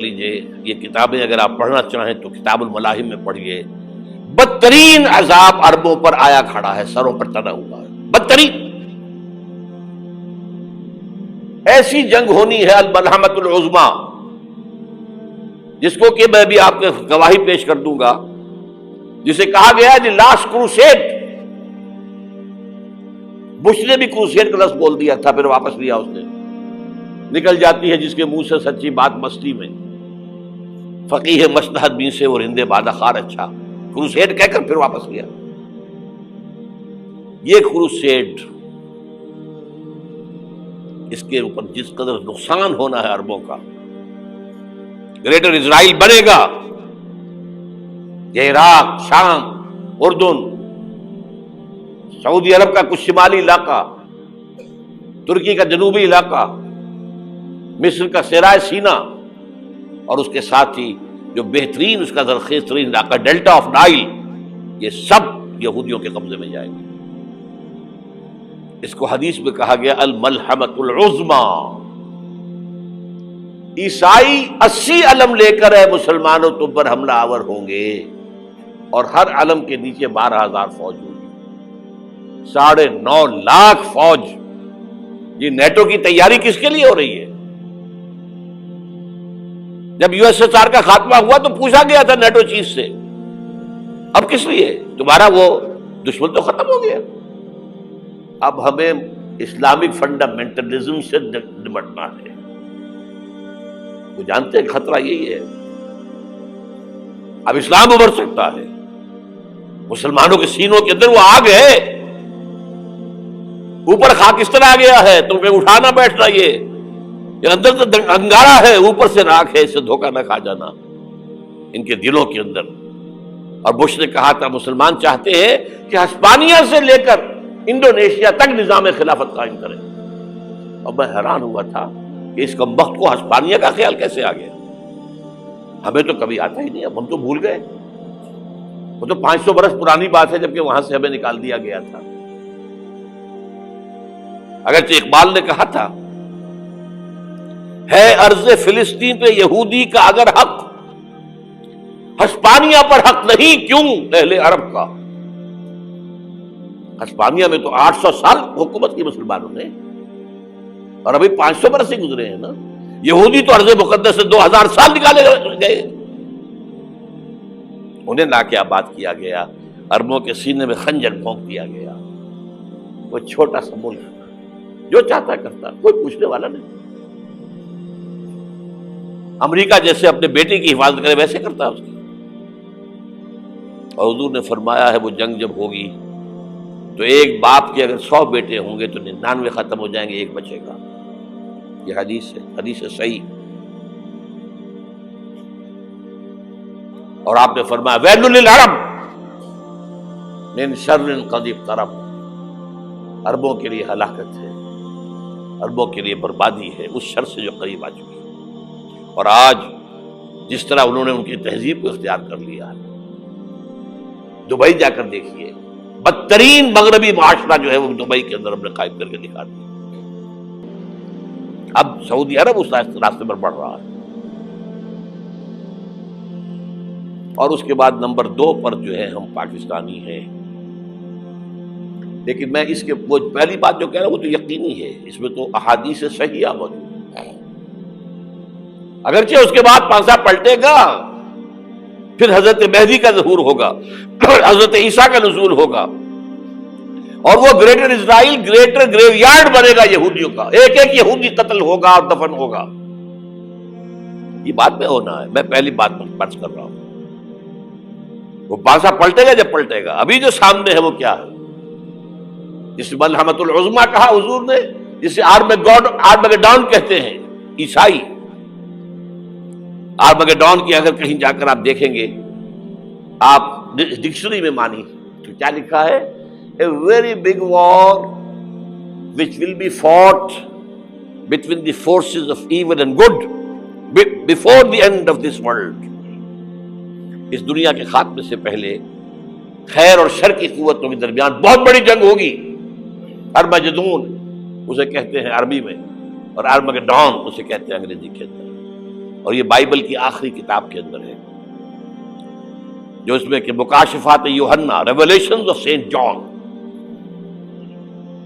لیجیے یہ کتابیں اگر آپ پڑھنا چاہیں تو کتاب الملاحم میں پڑھیے. بدترین عذاب عربوں پر آیا کھڑا ہے، سروں پر تنا ہوا ہے، بدترین. ایسی جنگ ہونی ہے الملحمۃ العظمیٰ، جس کو کہ میں بھی آپ کے گواہی پیش کر دوں گا، جسے کہا گیا ہے لاسٹ کروسیڈ. بش نے بھی کروسیڈ کا لفظ بول دیا تھا، پھر واپس لیا اس نے. نکل جاتی ہے جس کے منہ سے سچی بات مستی میں، فقیہ مصلحت بین سے اور ہندے بادہ خار اچھا. کروسیڈ کہہ کر پھر واپس لیا. یہ کروسیڈ، اس کے اوپر جس قدر نقصان ہونا ہے عربوں کا. گریٹر اسرائیل بنے گا، یہ عراق، شام، اردن، سعودی عرب کا کچھ شمالی علاقہ، ترکی کا جنوبی علاقہ، مصر کا صحرائے سینا، اور اس کے ساتھ ہی جو بہترین اس کا زرخیز ترین علاقہ ڈیلٹا آف نائل، یہ سب یہودیوں کے قبضے میں جائے گا. اس کو حدیث میں کہا گیا الملحمۃ العظمیٰ. عیسائی 80 علم لے کر ہے مسلمانوں تم پر حملہ آور ہوں گے، اور ہر علم کے نیچے 12,000 فوج ہوگی. 9.5 لاکھ فوج. یہ نیٹو کی تیاری کس کے لیے ہو رہی ہے؟ جب یو ایس ایس آر کا خاتمہ ہوا تو پوچھا گیا تھا نیٹو چیف سے، اب کس لیے؟ تمہارا وہ دشمن تو ختم ہو گیا، اب ہمیں اسلامک فنڈامنٹلزم سے نمٹنا ہے. وہ جانتے ہیں خطرہ یہی ہے. اب اسلام ابھر سکتا ہے، مسلمانوں کے سینوں کے اندر وہ آگ ہے، اوپر خاکستر آ گیا ہے، تم پہ اٹھانا بیٹھنا. یہ اندر تو انگارہ ہے، اوپر سے راکھ ہے، اس سے دھوکہ نہ کھا جانا ان کے دلوں کے اندر. اور بش نے کہا تھا مسلمان چاہتے ہیں کہ ہسپانیہ سے لے کر انڈونیشیا تک نظام خلافت قائم کریں. اور میں حیران ہوا تھا کہ اس کمبخت کو ہسپانیہ کا خیال کیسے آ گیا. ہمیں تو کبھی آتا ہی نہیں، اب ہم تو بھول گئے. وہ تو 500 برس پرانی بات ہے جبکہ وہاں سے ہمیں نکال دیا گیا تھا. اگرچہ اقبال نے کہا تھا ہے ارض فلسطین پہ یہودی کا اگر حق، ہسپانیہ پر حق نہیں کیوں اہل عرب کا. ہسپانیہ میں تو 800 سال حکومت کی مسلمانوں نے، اور ابھی 500 برس سے گزرے ہیں نا. یہودی تو ارض مقدس سے 2000 سال نکالے گئے. انہیں لا کے آباد کیا گیا، عربوں کے سینے میں خنجر بھونک دیا گیا. وہ چھوٹا سا ملک جو چاہتا کرتا، کوئی پوچھنے والا نہیں. امریکہ جیسے اپنے بیٹے کی حفاظت کرے ویسے کرتا ہے اس کی. اور حضور نے فرمایا ہے وہ جنگ جب ہوگی تو ایک باپ کے اگر 100 بیٹے ہوں گے تو 99 ختم ہو جائیں گے، ایک بچے گا. یہ حدیث ہے، حدیث صحیح. اور آپ نے فرمایا ویل للعرب من شر قد اقترب. عربوں کے لیے ہلاکت ہے، عربوں کے لیے بربادی ہے اس شر سے جو قریب آ چکی ہے. اور آج جس طرح انہوں نے ان کی تہذیب کو اختیار کر لیا ہے، دبئی جا کر دیکھیے، بدترین مغربی معاشرہ جو ہے وہ دبئی کے اندر ہم نے قائم کر کے دکھا دیا. اب سعودی عرب اس راستے پر بڑھ رہا ہے. اور اس کے بعد نمبر 2 پر جو ہے ہم پاکستانی ہیں. لیکن میں اس کے وہ پہلی بات جو کہہ رہا ہوں وہ تو یقینی ہے، اس میں تو احادیث صحیحہ موجود ہے. اگرچہ اس کے بعد پانسا پلٹے گا، پھر حضرت مہدی کا ظہور ہوگا، حضرت عیسیٰ کا نزول ہوگا، اور وہ گریٹر اسرائیل گریٹر گریو یارڈ بنے گا یہودیوں کا. ایک ایک یہودی قتل ہوگا اور دفن ہوگا. یہ بات میں ہونا ہے، میں پہلی بات پر فرض کر رہا ہوں. وہ پانسا پلٹے گا جب پلٹے گا. ابھی جو سامنے ہے وہ کیا ہے؟ جس ملحمۃ العظمیٰ کہا حضور نے، جسے آرمگیڈون کہتے ہیں عیسائی. آرمگیڈون کی اگر کہیں جا کر آپ دیکھیں گے، آپ ڈکشنری میں مانی تو کیا لکھا ہے؟ A very big war which will be fought between the forces of evil and good before the end of this world. اس دنیا کے خاتمے سے پہلے خیر اور شر کی قوتوں کے درمیان بہت بڑی جنگ ہوگی. ارمجدون اسے کہتے ہیں عربی میں، اور آرمگیڈون اسے کہتے ہیں انگریزی کے اندر. اور یہ بائبل کی آخری کتاب کے اندر ہے، جو اس میں کہ مکاشفات یوحنا، ریولیشنز آف سینٹ جان.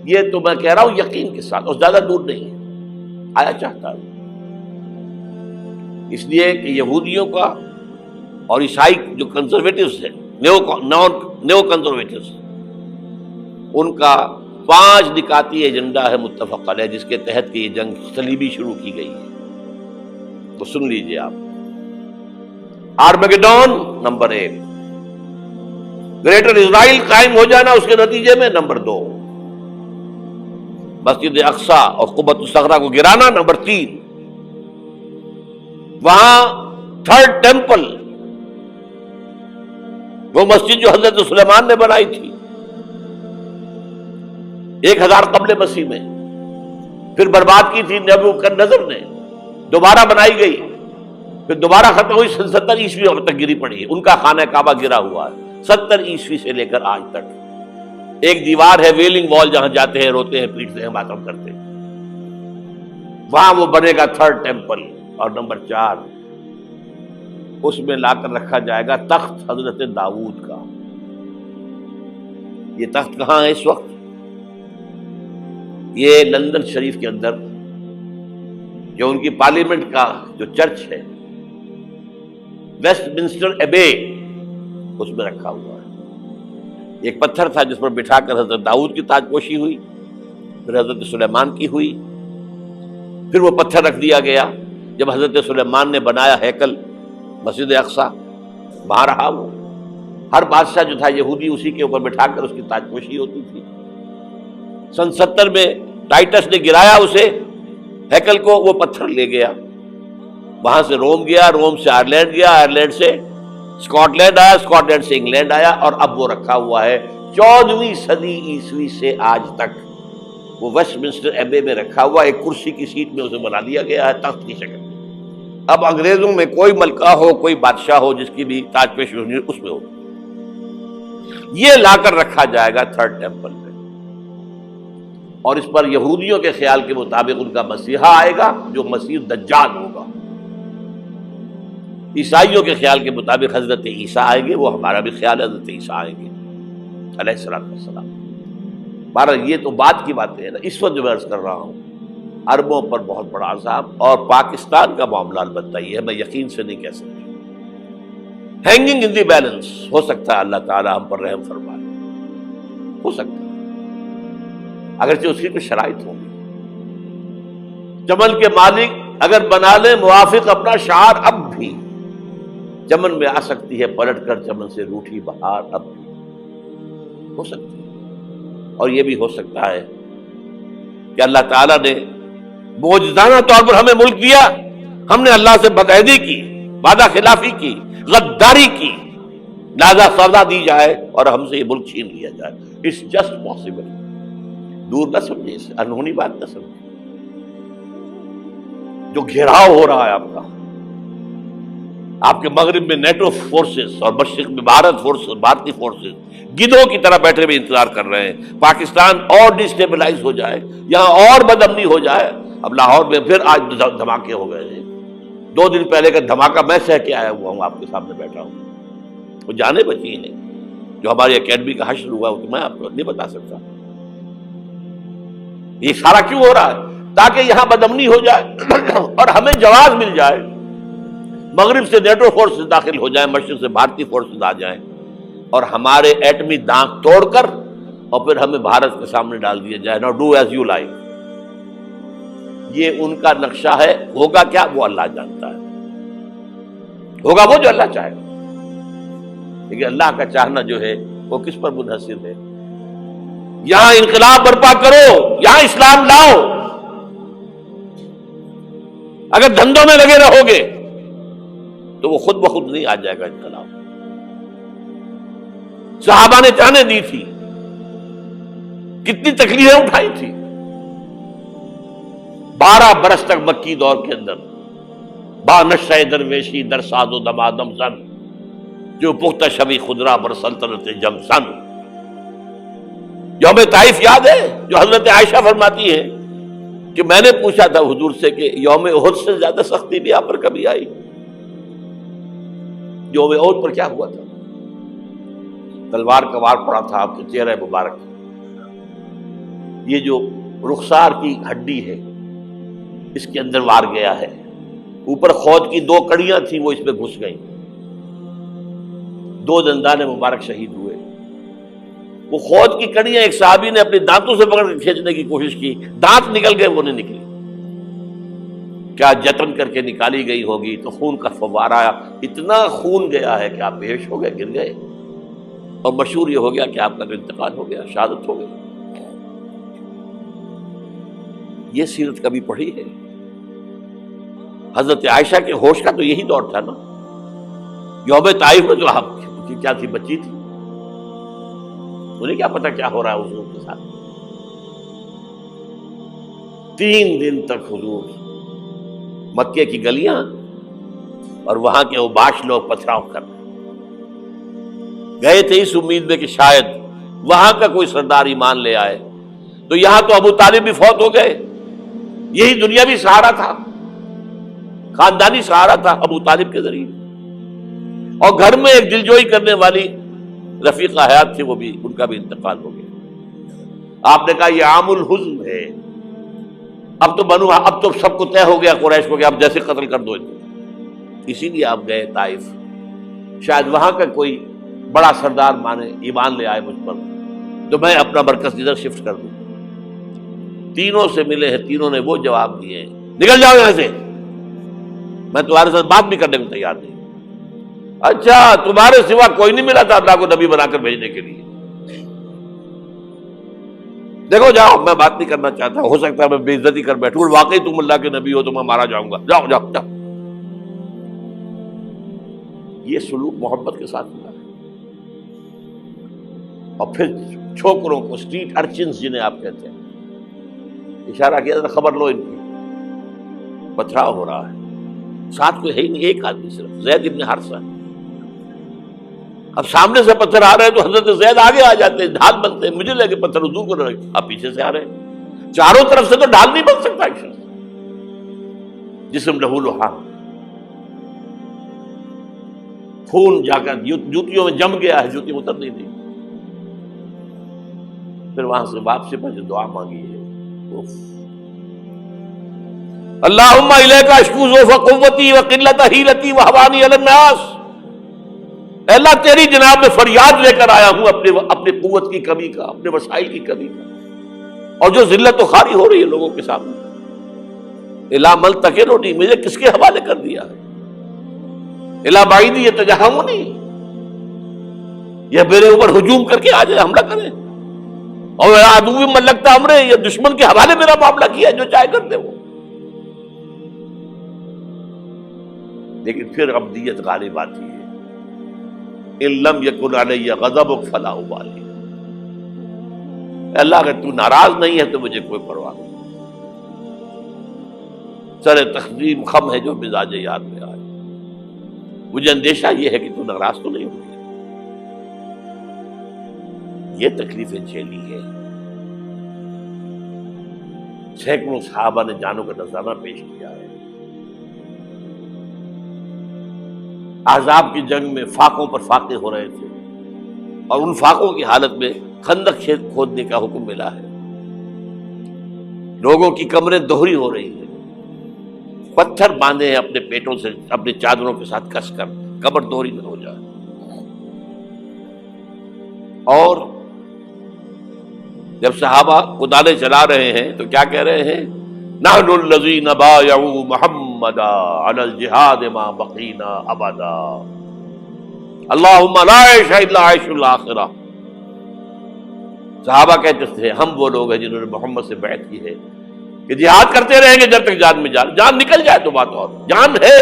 یہ تو میں کہہ رہا ہوں یقین کے ساتھ، اور زیادہ دور نہیں ہے، آیا چاہتا ہے. اس لیے کہ یہودیوں کا اور عیسائی جو کنزرویٹوز ہیں، نیو کنزرویٹوز، ان کا 5 نکاتی ایجنڈا ہے متفق علیہ، جس کے تحت کہ یہ جنگ صلیبی شروع کی گئی ہے. تو سن لیجئے آپ. آرمیگیڈون نمبر 1، گریٹر اسرائیل قائم ہو جانا اس کے نتیجے میں نمبر 2، مسجد اقصی اور قبۃ الصخرہ کو گرانا نمبر 3، وہاں تھرڈ ٹیمپل، وہ مسجد جو حضرت سلیمان نے بنائی تھی 1000 قبل مسیح میں، پھر برباد کی تھی نبوکدنضر نے، دوبارہ بنائی گئی، پھر دوبارہ ختم ہوئی 70 عیسوی تک گری پڑی ہے. ان کا خانہ کعبہ گرا ہوا ہے 70 عیسوی سے لے کر آج تک. ایک دیوار ہے ویلنگ وال، جہاں جاتے ہیں، روتے ہیں، پیٹتے ہیں، ماتم کرتے ہیں، وہاں وہ بنے گا تھرڈ ٹیمپل. اور نمبر 4، اس میں لا کر رکھا جائے گا تخت حضرت داؤد کا. یہ تخت کہاں ہے اس وقت؟ یہ لندن شریف کے اندر، جو ان کی پارلیمنٹ کا جو چرچ ہے، ویسٹ منسٹر ایبے، اس میں رکھا ہوا ہے. ایک پتھر تھا جس پر بٹھا کر حضرت داؤد کی تاج پوشی ہوئی، پھر حضرت سلیمان کی ہوئی، پھر وہ پتھر رکھ دیا گیا جب حضرت سلیمان نے بنایا ہیکل مسجد اقصی، وہاں رہا وہ. ہر بادشاہ جو تھا یہودی اسی کے اوپر بٹھا کر اس کی تاج پوشی ہوتی تھی. سن 70 میں ٹائٹس نے گرایا اسے، ہیکل کو، وہ پتھر لے گیا، وہاں سے روم گیا، روم سے آئرلینڈ گیا، آئرلینڈ سے اسکاٹ لینڈ آیا، اسکاٹ لینڈ سے انگلینڈ آیا، اور اب وہ رکھا ہوا ہے 14ویں صدی عیسوی سے آج تک. وہ ویسٹ منسٹر ایبے میں رکھا ہوا، ایک کرسی کی سیٹ میں اسے بنا دیا گیا ہے تخت کی شکل. اب انگریزوں میں کوئی ملکہ ہو، کوئی بادشاہ ہو جس کی بھی تاج پوشی ہونی اس میں ہو، یہ لا کر رکھا جائے گا تھرڈ ٹیمپل میں. اور اس پر یہودیوں کے خیال کے مطابق ان کا مسیحا آئے گا جو مسیح دجال ہوگا. عیسائیوں کے خیال کے مطابق حضرت عیسیٰ آئیں گے، وہ ہمارا بھی خیال ہے حضرت عیسیٰ آئیں گے علیہ السلام. بہرحال یہ تو بعد کی باتیں ہیں نا. اس وقت جو میں عرض کر رہا ہوں، عربوں پر بہت بڑا عذاب، اور پاکستان کا معاملہ البتہ یہ ہے، میں یقین سے نہیں کہہ سکتا. ہینگنگ ان دی بیلنس، ہو سکتا ہے اللہ تعالیٰ ہم پر رحم فرمائے، ہو سکتا ہے، اگرچہ اس کی کچھ شرائط ہوں گی. چمن کے مالک اگر بنا لیں موافق اپنا شعار، اب بھی چمن میں آ سکتی ہے پلٹ کر چمن سے روٹھی بہار، اب بھی ہو سکتی ہے. اور یہ بھی ہو سکتا ہے کہ اللہ تعالیٰ نے معجزانہ طور پر ہمیں ملک دیا، ہم نے اللہ سے بدعہدی کی، وعدہ خلافی کی، غداری کی، لہذا سزا دی جائے اور ہم سے یہ ملک چھین لیا جائے. It's just possible. دور نہ سمجھے، اسے انہونی بات نہ سمجھے. جو گھیراؤ ہو رہا ہے آپ کے مغرب میں نیٹو فورسز اور مشرق میں بھارتی فورسز گدھوں کی طرح بیٹھے ہوئے انتظار کر رہے ہیں پاکستان اور ڈسٹیبلائز ہو جائے، یہاں اور بدامنی ہو جائے. اب لاہور میں پھر آج دھماکے ہو گئے ہیں. 2 دن پہلے کا دھماکہ میں سہ کے آیا ہوا ہوں، آپ کے سامنے بیٹھا ہوں. وہ جانیں بچی ہیں جو ہماری اکیڈمی کا حشر ہوا، تو میں آپ کو نہیں بتا سکتا. یہ سارا کیوں ہو رہا ہے؟ تاکہ یہاں بدامنی ہو جائے اور ہمیں جواز مل جائے. مغرب سے نیٹو فورسز داخل ہو جائیں، مشرق سے بھارتی فورسز آ جائیں، اور ہمارے ایٹمی دانت توڑ کر اور پھر ہمیں بھارت کے سامنے ڈال دیا جائے. نو ڈو ایز یو لائک. یہ ان کا نقشہ ہے. ہوگا کیا وہ اللہ جانتا ہے. ہوگا وہ جو اللہ چاہے. لیکن اللہ کا چاہنا جو ہے وہ کس پر منحصر ہے؟ یہاں انقلاب برپا کرو، یہاں اسلام لاؤ. اگر دھندوں میں لگے رہو گے تو وہ خود بخود نہیں آ جائے گا انقلاب. صحابہ نے جانیں دی تھی، کتنی تکلیفیں اٹھائی تھی. 12 برس تک مکی دور کے اندر با نشہ درویشی در ساز و دمادم زن، جو پختہ شبی خدرا بر سلطنت جم سن. یوم طائف یاد ہے جو حضرت عائشہ فرماتی ہے کہ میں نے پوچھا تھا حضور سے کہ یوم احد سے زیادہ سختی بھی آپ پر کبھی آئی؟ یوم احد پر کیا ہوا تھا؟ تلوار کا وار پڑا تھا آپ کے چہرہ مبارک، یہ جو رخسار کی ہڈی ہے اس کے اندر وار گیا ہے، اوپر خود کی 2 کڑیاں تھیں وہ اس میں گھس گئیں، 2 دندان مبارک شہید ہوئے۔ وہ خود کی کڑیاں ایک صحابی نے اپنے دانتوں سے پکڑ کے کھینچنے کی کوشش کی، دانت نکل گئے، وہ نہیں نکلی، کیا جتن کر کے نکالی گئی ہوگی تو خون کا فوارہ آیا، اتنا خون گیا ہے کہ آپ بے ہوش ہو گئے، گر گئے، اور مشہور یہ ہو گیا کہ آپ کا انتقال ہو گیا، شہادت ہو گئی۔ یہ سیرت کبھی پڑھی ہے؟ حضرت عائشہ کے ہوش کا تو یہی دور تھا نا، یوم طائف میں جو آپ کی کیا تھی، بچی تھی، انہیں کیا پتا کیا ہو رہا ہے حضور کے ساتھ۔ 3 دن تک حضور مکے کی گلیاں اور وہاں کے اوباش لوگ پتھراؤ کر رہے گئے تھے اس امید میں کہ شاید وہاں کا کوئی سردار ایمان لے آئے، تو یہاں تو ابو طالب بھی فوت ہو گئے، یہی دنیاوی سہارا تھا، خاندانی سہارا تھا ابو طالب کے ذریعے، اور گھر میں ایک دلجوئی کرنے والی رفیقہ حیات تھی، وہ بھی، ان کا بھی انتقال ہو گیا۔ آپ نے کہا یہ عام الحزن ہے، اب تو سب کو طے ہو گیا قریش کو کہ آپ جیسے قتل کر دو، اسی لیے آپ گئے طائف، شاید وہاں کا کوئی بڑا سردار مانے ایمان لے آئے مجھ پر تو میں اپنا مرکز ادھر شفٹ کر دوں۔ تینوں سے ملے ہیں، تینوں نے وہ جواب دیے ہیں، نکل جاؤ یہاں سے، میں تمہارے ساتھ بات بھی کرنے کو تیار نہیں۔ اچھا، تمہارے سوا کوئی نہیں ملا تھا اللہ کو نبی بنا کر بھیجنے کے لیے؟ دیکھو جاؤ، میں بات نہیں کرنا چاہتا، ہو سکتا ہے میں بے عزتی کر بیٹھوں، واقعی تم اللہ کے نبی ہو تو میں مارا جاؤں گا، جاؤ جاؤ جاؤ۔ یہ سلوک محبت کے ساتھ ہوا ہے۔ اور پھر چھوکروں کو، اسٹریٹ ارچنز جنہیں آپ کہتے ہیں، اشارہ کیا تھا، خبر لو ان کی، پتھراؤ ہو رہا ہے، ساتھ کوئی ہے ہی نہیں، ایک آدمی صرف، زید ابن حارثہ۔ اب سامنے سے پتھر آ رہے ہیں تو حضرت زید آگے آ جاتے ہیں، ڈھال بنتے ہیں، مجھے لگے پتھر حضور کو لگے، اب پیچھے سے آ رہے ہیں، چاروں طرف سے تو ڈھال نہیں بن سکتا ایک شخص، جسم لہو لہان، خون جا کر جوتیوں میں جم گیا ہے، جوتی اتر نہیں دی۔ پھر وہاں سے واپسی پر جو دعا مانگی ہے، اللہم الیک اشکو ضعف قوتی وقلت حیلتی وہوانی علی الناس، اے اللہ تیری جناب میں فریاد لے کر آیا ہوں اپنے قوت کی کمی کا، اپنے وسائل کی کمی کا، اور جو ذلت و خواری ہو رہی ہے لوگوں کے سامنے، الا ملتکلنی، مجھے کس کے حوالے کر دیا ہے، الا بعیدی یتجہمنی، یہ میرے اوپر ہجوم کر کے آ جائے، حملہ کرے، اور عدو من لگتا امرے، یہ دشمن کے حوالے میرا معاملہ کیا ہے، جو چاہے کر دے وہ۔ لیکن پھر عبدیت غالب آتی ہے، ان لم یکن علی غضبک فلا ابالی، اللہ اگر تو ناراض نہیں ہے تو مجھے کوئی پرواہ نہیں، سر تقدیم خم ہے جو مزاج یار میں آئے، مجھے اندیشہ یہ ہے کہ تو ناراض تو نہیں ہوگی۔ یہ تکلیفیں جھیلی ہے، سینکڑوں صحابہ نے جانوں کا نذرانہ پیش کیا ہے، احزاب کی جنگ میں فاقوں پر فاقے ہو رہے تھے، اور ان فاقوں کی حالت میں خندق کھودنے کا حکم ملا ہے، لوگوں کی کمریں دوہری ہو رہی ہیں، پتھر باندھے ہیں اپنے پیٹوں سے، اپنی چادروں کے ساتھ کس کر کمر دوہری نہ ہو جائے، اور جب صحابہ کدالیں چلا رہے ہیں تو کیا کہہ رہے ہیں، نحن الذین بایعوا محمدا علی الجہاد ما بقینا ابدا، اللہم لا عیش الا عیش الاخرہ۔ صحابہ کہتے تھے ہم وہ لوگ ہیں جنہوں نے محمد سے بیعت کی ہے کہ جہاد کرتے رہیں گے جب تک جان میں جان نکل جائے تو بات، اور جان ہے،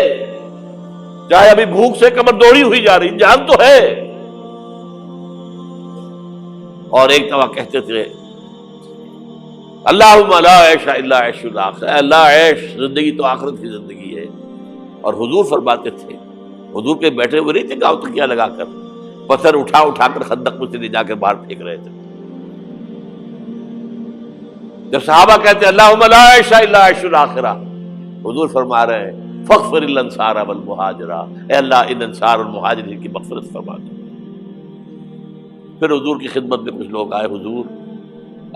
چاہے ابھی بھوک سے کمر دوڑی ہوئی جا رہی، جان تو ہے۔ اور ایک دفعہ کہتے تھے اللہم لا عیش الا عیش الاخرہ، اللہ عیش، زندگی تو آخرت کی زندگی ہے۔ اور حضور فرماتے تھے، حضور کے بیٹھے ہوئے نہیں تھے گاؤں تکیہ لگا کر، پتھر اٹھا کر خندق میں سے لے جا کر باہر پھینک رہے تھے، جب صحابہ کہتے ہیں اللہم لا عیش الا عیش الاخرہ، حضور فرما رہے ہیں فاغفر للانصار والمہاجرہ، اے اللہ ان انصار اور مہاجرین کی مغفرت فرما دو۔ پھر حضور کی خدمت میں کچھ لوگ آئے، حضور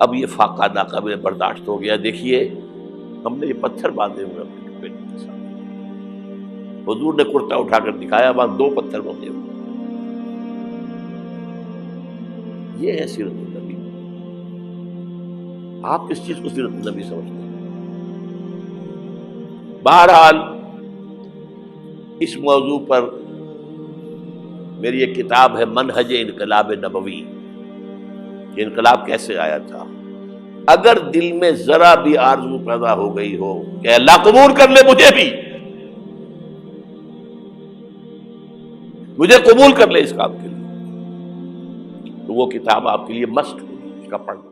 اب یہ فاقہ ناقابل برداشت ہو گیا، دیکھیے ہم نے یہ پتھر باندھے ہوئے اپنے پیٹ کے ساتھ۔ حضور نے کرتا اٹھا کر دکھایا، وہاں 2 پتھر بندھے ہوئے۔ یہ ہے سیرت النبی۔ آپ کس چیز کو سیرت النبی سمجھتے ہیں؟ بہرحال اس موضوع پر میری ایک کتاب ہے منہج انقلاب نبوی، کہ انقلاب کیسے آیا تھا۔ اگر دل میں ذرا بھی آرزو پیدا ہو گئی ہو کہ اللہ قبول کر لے مجھے قبول کر لے اس کام کے لیے، تو وہ کتاب آپ کے لیے مسٹ ہوگی، اس کا پڑھنا۔